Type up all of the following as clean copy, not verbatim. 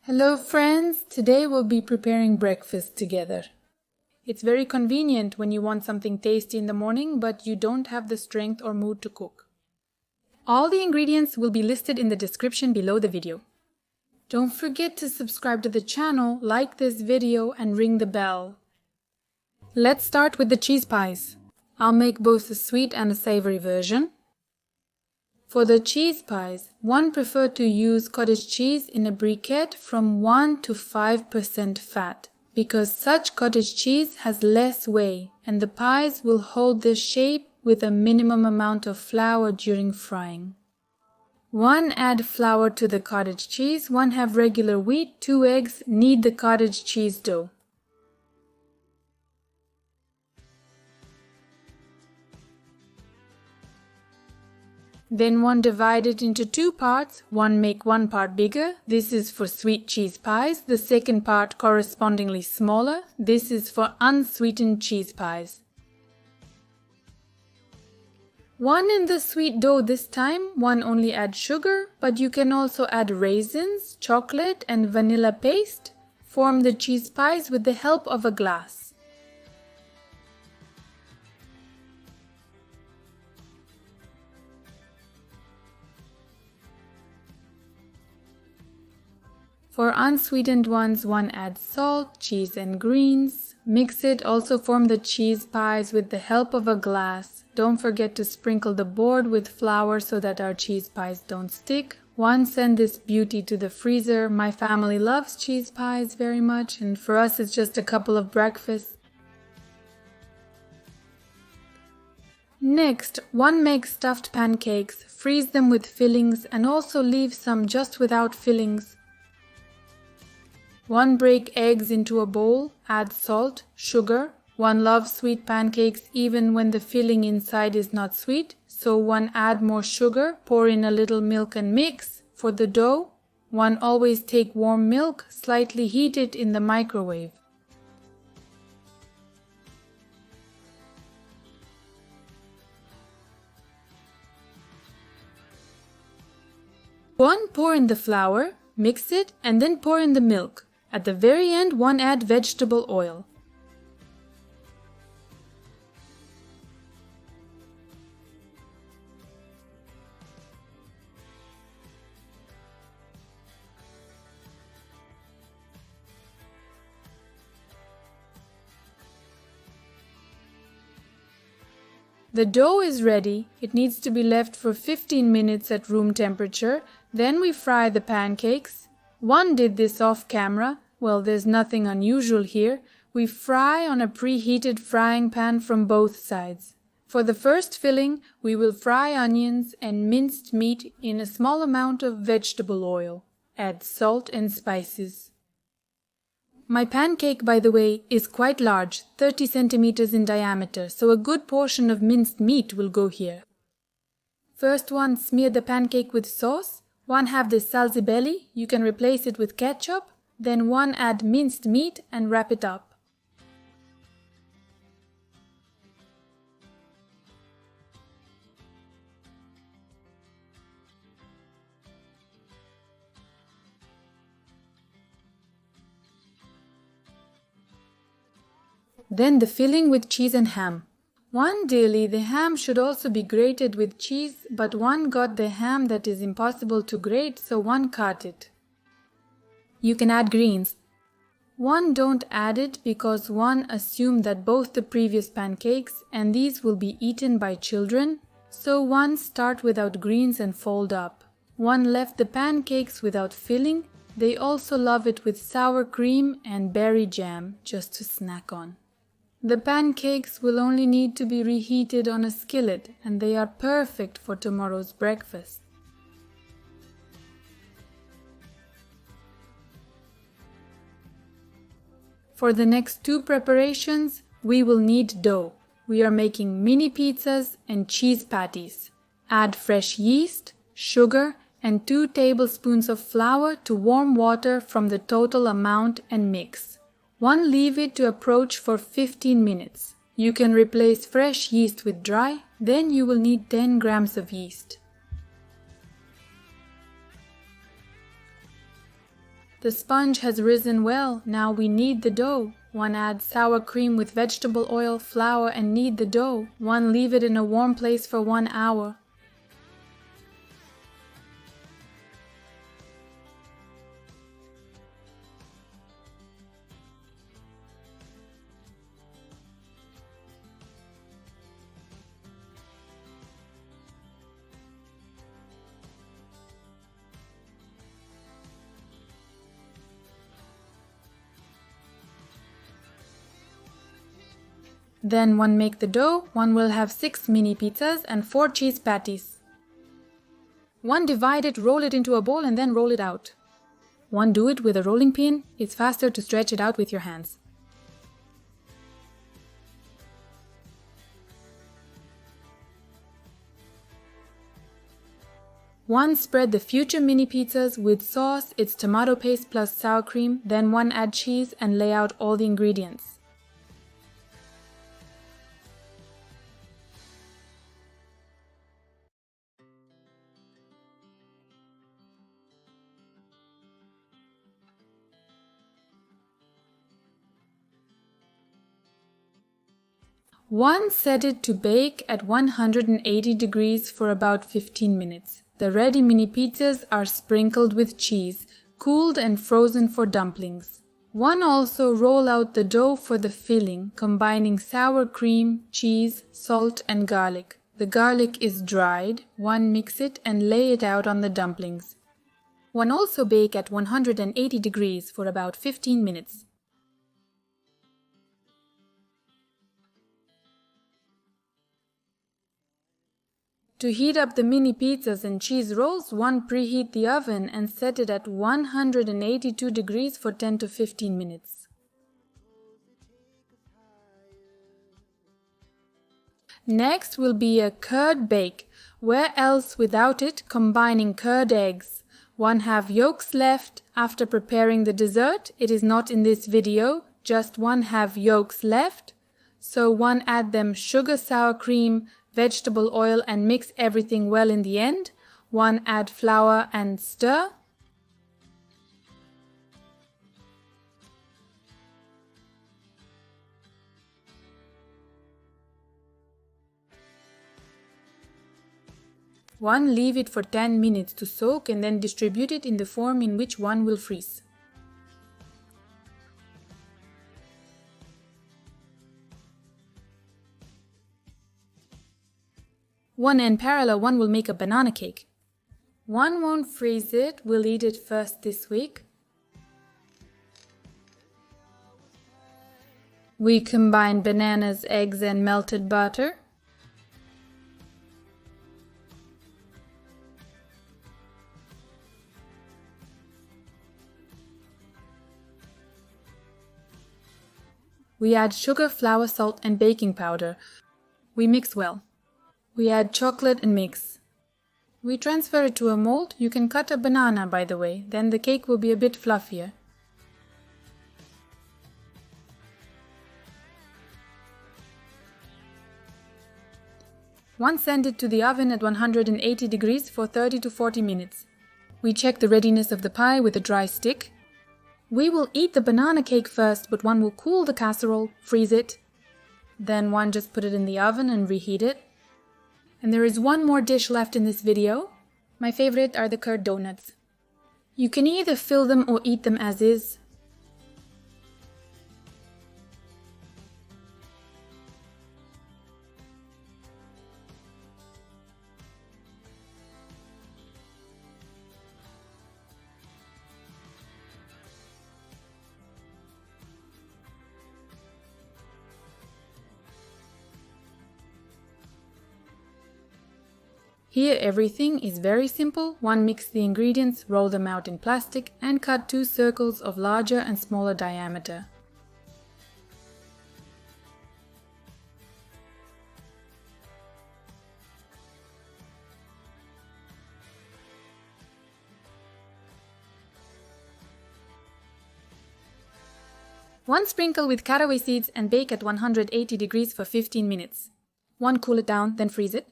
Hello friends, today we'll be preparing breakfast together. It's very convenient when you want something tasty in the morning but you don't have the strength or mood to cook. All the ingredients will be listed in the description below the video. Don't forget to subscribe to the channel, like this video and ring the bell. Let's start with the cheese pies. I'll make both a sweet and a savory version. For the cheese pies, one prefer to use cottage cheese in a briquette from 1 to 5% fat, because such cottage cheese has less whey and the pies will hold their shape with a minimum amount of flour during frying. 1 add flour to the cottage cheese, 1 have regular wheat, 2 eggs, knead the cottage cheese dough. Then 1 divide it into 2 parts, 1 make 1 part bigger, this is for sweet cheese pies, the second part correspondingly smaller, this is for unsweetened cheese pies. 1 in the sweet dough this time, 1 only add sugar, but you can also add raisins, chocolate and vanilla paste. Form the cheese pies with the help of a glass. For unsweetened ones, 1 adds salt, cheese and greens. Mix it, also form the cheese pies with the help of a glass. Don't forget to sprinkle the board with flour so that our cheese pies don't stick. 1 send this beauty to the freezer. My family loves cheese pies very much and for us it's just a couple of breakfasts. Next, 1 make stuffed pancakes, freeze them with fillings and also leave some just without fillings. 1 break eggs into a bowl, add salt, sugar. 1 loves sweet pancakes even when the filling inside is not sweet, so 1 add more sugar, pour in a little milk and mix. For the dough, 1 always take warm milk, slightly heat it in the microwave. Pour in the flour, mix it and then pour in the milk. At the very end, 1 add vegetable oil. The dough is ready. It needs to be left for 15 minutes at room temperature. Then we fry the pancakes. 1 did this off camera. Well, there's nothing unusual here. We fry on a preheated frying pan from both sides. For the first filling, we will fry onions and minced meat in a small amount of vegetable oil. Add salt and spices. My pancake, by the way, is quite large, 30 centimeters in diameter, so a good portion of minced meat will go here. First 1 smear the pancake with sauce. 1 have the salsibelli, you can replace it with ketchup, then 1 add minced meat and wrap it up. Then the filling with cheese and ham. 1 daily, the ham should also be grated with cheese, but 1 got the ham that is impossible to grate, so 1 cut it. You can add greens. 1 don't add it because 1 assumed that both the previous pancakes and these will be eaten by children, so 1 start without greens and fold up. 1 left the pancakes without filling. They also love it with sour cream and berry jam just to snack on. The pancakes will only need to be reheated on a skillet and they are perfect for tomorrow's breakfast. For the next 2 preparations, we will need dough. We are making mini pizzas and cheese patties. Add fresh yeast, sugar and 2 tablespoons of flour to warm water from the total amount and mix. 1 leave it to approach for 15 minutes. You can replace fresh yeast with dry, then you will need 10 grams of yeast. The sponge has risen well. Now we knead the dough. 1 add sour cream with vegetable oil, flour, and knead the dough. 1 leave it in a warm place for 1 hour. Then 1 make the dough. 1 will have 6 mini pizzas and 4 cheese patties. 1 divide it, roll it into a ball and then roll it out. 1 do it with a rolling pin. It's faster to stretch it out with your hands. 1 spread the future mini pizzas with sauce. It's tomato paste plus sour cream. Then 1 add cheese and lay out all the ingredients. One set it to bake at 180 degrees for about 15 minutes. The ready mini pizzas are sprinkled with cheese, cooled and frozen for dumplings. 1 also roll out the dough for the filling, combining sour cream, cheese, salt and garlic. The garlic is dried. 1 mix it and lay it out on the dumplings. 1 also bake at 180 degrees for about 15 minutes. To heat up the mini pizzas and cheese rolls, 1 preheat the oven and set it at 182 degrees for 10 to 15 minutes. Next will be a curd bake. Where else without it, combining curd eggs. 1 have yolks left after preparing the dessert. It is not in this video, just 1 have yolks left. So 1 add them sugar, sour cream, vegetable oil and mix everything well in the end. 1 add flour and stir. One leave it for 10 minutes to soak and then distribute it in the form in which 1 will freeze. One and parallel 1 will make a banana cake. 1 won't freeze it, we'll eat it first this week. We combine bananas, eggs and melted butter. We add sugar, flour, salt and baking powder. We mix well. We add chocolate and mix. We transfer it to a mold. You can cut a banana, by the way, then the cake will be a bit fluffier. One send it to the oven at 180 degrees for 30 to 40 minutes. We check the readiness of the pie with a dry stick. We will eat the banana cake first, but 1 will cool the casserole, freeze it. Then 1 just put it in the oven and reheat it. And there is 1 more dish left in this video. My favorite are the curd donuts. You can either fill them or eat them as is. Here everything is very simple. 1 mix the ingredients, roll them out in plastic and cut 2 circles of larger and smaller diameter. One sprinkle with caraway seeds and bake at 180 degrees for 15 minutes. 1 cool it down, then freeze it.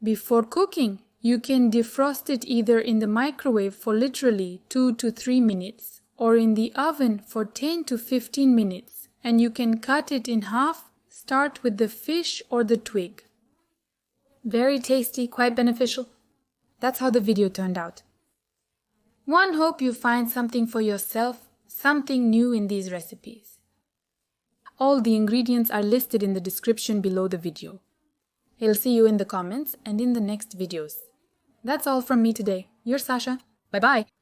Before cooking, you can defrost it either in the microwave for literally 2 to 3 minutes or in the oven for 10 to 15 minutes, and you can cut it in half. Start with the fish or the twig. Very tasty, quite beneficial. That's how the video turned out. One hope you find something for yourself, something new in these recipes. All the ingredients are listed in the description below the video. I'll see you in the comments and in the next videos. That's all from me today. You're Sasha. Bye-bye.